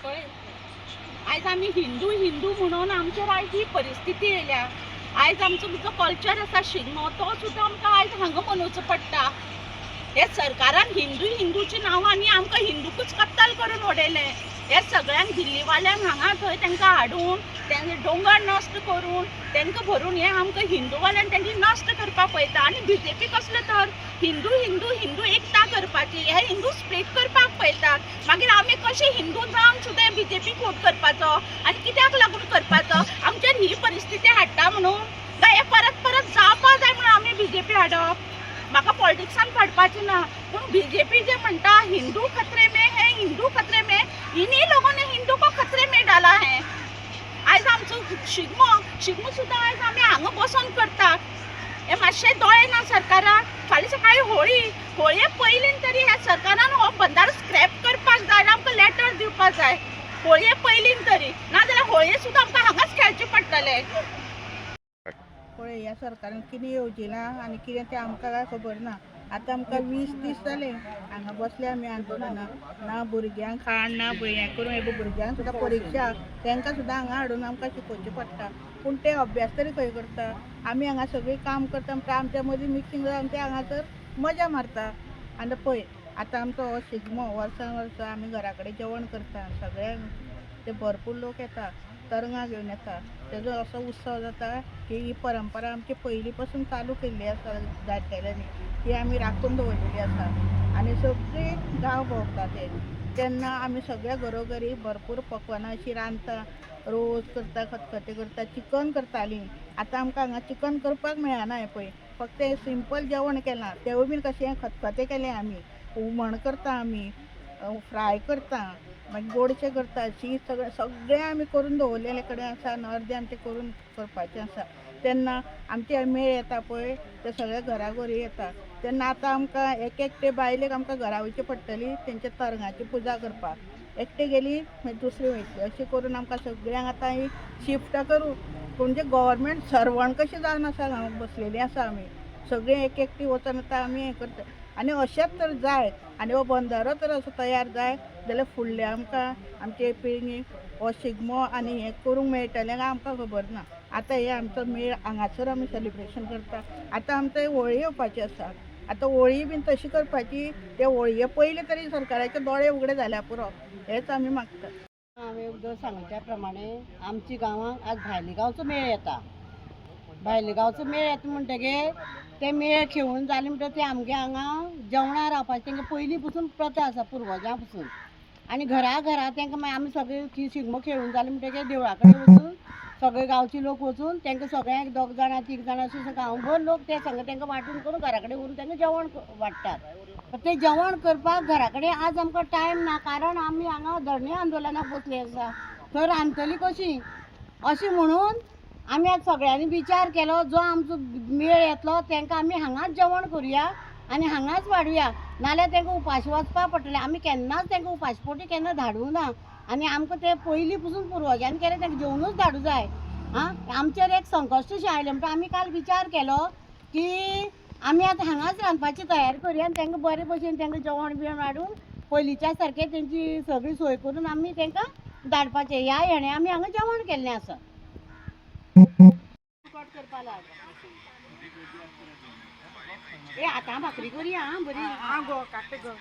कळ्ळें? आयज आमी हिंदू हिंदू म्हणून आमचेर आयज ही परिस्थिती येयल्या. आयज आमचो जो कल्चर आसा शिगमो तो सुद्दां आमकां आयज हांगा मनोवचो पडटा. हे सरकारान हिंदू हिंदूच्या नांवांनी आमकां हिंदूकूच कत्तल करून उडयलें. हे सगळ्यांक दिल्लीवाल्यांक हांगा थंय तांकां हाडून तेंचे दोंगर नश्ट करून तांकां भरून हे आमकां हिंदूवाल्यांक तेंची नश्ट करपाक पळयता. आनी बीजेपी कसलो तर हिंदू हिंदू हिंदू एकता करपाची, हे हिंदू स्प्लीट करपाक पळयतात. मागीर आमी कशे हिंदू जावन सुद्दां बीजेपीक वोट करपाचो आनी कित्याक लागून करपाचो? आमचेर ही परिस्थिती हाडटा म्हणून काय हे परत परत जावपा जाय म्हणून आमी बीजेपी हाडप? म्हाका पॉलिटिक्सान पडपाचें ना, पूण बीजेपी जे म्हणटा हिंदू खतरे में है, हिंदू खतरे में, इन्हीं लोगों ने हिंदू को खतरे में डाला है. आयज आमचो शिगमो सुद्दां आयज आमी हांगा बसून करतात. हे मातशे दोळे ना सरकाराक? फाल्यां सकाळी होळये पयलीं तरी ह्या सरकारान हो बंदारो स्क्रॅप करपाक जाय आनी आमकां लेटर दिवपाक जाय. होळये पयलीं तरी, नाजाल्यार होळये सुद्दां आमकां हांगाच खेळचें पडटलें. पळय ह्या सरकारान कितें येवजिलां आनी कितें तें आमकां काय खबर ना. आतां आमकां 20 दीस जाले हांगा बसले आमी आंदोलनाक. ना भुरग्यांक खाण ना हें करून हे भुरग्यांक सुद्दां परीक्षा तांकां सुद्दां हांगा हाडून आमकां शिकोवचें पडटा. पूण ते अभ्यास तरी खंय करता? आमी हांगा सगळीं काम करता म्हणटा आमच्या मदीं मिक्सिंग जावन ते हांगासर मजा मारता. आनी पळय आतां आमचो हो शिगमो वर्सान वर्सा आमी घरा कडेन जेवण करता. सगळ्यांक ते भरपूर लोक येता, तरंगां घेवन येता. तेजो असो उत्सव जाता की ही परंपरा आमची पयलीं पासून चालू केल्ली आसा जाणटेल्यांनी, ती आमी राखून दवरलेली आसा. आनी सगळीं गांव भोंवता तेन्ना आमी सगळ्या घरोघरी भरपूर पकवानां अशीं रांदता. रोस करता, खतखतें करता, चिकन करतालीं. आतां आमकां हांगा चिकन करपाक मेळना. हें पळय फक्त हें सिंपल जेवण केलां. तेवूय बीन कशें खतखतें केलें आमी, हुमण करता आमी, फ्राय करता, मागीर गोडशें करता. शीत सगळें आमी करून दवरलेले कडेन आसा आनी अर्दें आमचें करून करपाचें आसा. तेन्ना आमचे मेळ येता पळय ते सगळे घराघरी येता. तेन्ना आतां आमकां एक एकटे बायलेक आमकां घरा वयची पडटली तेंचे तरंगाची पुजा करपाक. एकटे गेली मागीर दुसरी वयतली अशें करून आमकां सगळ्यांक आतां ही शिफ्ट करून म्हणजे गव्हर्मेंट सर्वंट कशें जावन आसा हांगा बसलेलीं आसा आमी. सगळीं एक एकटी वचून आतां आमी हें करता. आनी अशेंच तर जाय आनी हो बंदारो तर असो तयार जाय जाल्यार फुडल्या आमकां आमचे पिळगेक हो शिगमो आनी हें करूंक मेळटलें काय आमकां खबर ना. आतां हे आमचो मेळ हांगासर आमी सेलिब्रेशन करता. आतां आमचो होळी येवपाची आसा. आतां होळी बीन तशी करपाची, ते होळये पयलीं तरी सरकाराचे दोळे उगडे जाल्या पुरो हेंच आमी मागता. हांवें सांगच्या प्रमाणे आमच्या गांवांत आज भायले गांवचो मेळ येता. भायले गांवचो मेळ येता म्हणटगीर ते मेळ खेळून जाले म्हणटकीर ते आमगे हांगा जेवणां रावपाचें तेंकां पयलीं पसून प्रथा आसा पुर्वजां पसून. आनी घरा घरा तेंकां मागीर आमी सगळे शिगमो खेळून जाले म्हणटकीर देवळा कडेन वचून सगळे गांवचे लोक वचून तेंकां सगळ्यांक 2 जाणां 3 जाणां अशें गांवभर लोक ते संग तेंकां वांटून करून घरा कडेन व्हरून तेंकां जेवण वाडटात. ते जेवण करपाक घरा कडेन आज आमकां टायम ना, कारण आमी हांगा धरणे आंदोलनाक बसले आसा. थंय रांदतलीं कशीं अशें म्हणून आमी आज सगळ्यांनी विचार केलो जो आमचो मेळ येतलो तेंकां आमी हांगाच जेवण करुया आनी हांगाच वाडुया. नाल्यार तेंकां उपाशी वचपाक पडटलें. आमी केन्नाच तेंकां उपाशी पोटी केन्ना धाडूंक ना आनी आमकां ते पयलीं पसून पुर्वजांनी केलें तेंकां जेवणूच धाडूं जाय. आमचेर एक संकश्टशें आयलें म्हणटा आमी काल विचार केलो की आमी आतां हांगाच रांदपाची तयारी करुया आनी तेंकां बरे भशेन तेंकां जेवण बिवण हाडून पयलींच्या सारकें तेंची सगळी सोय करून आमी तेंकां धाडपाचें. ह्या हेणे आमी हांगा जेवण केल्लें आसा. ए आतां भाकरी करुया आं बरी. आं गो काट गो.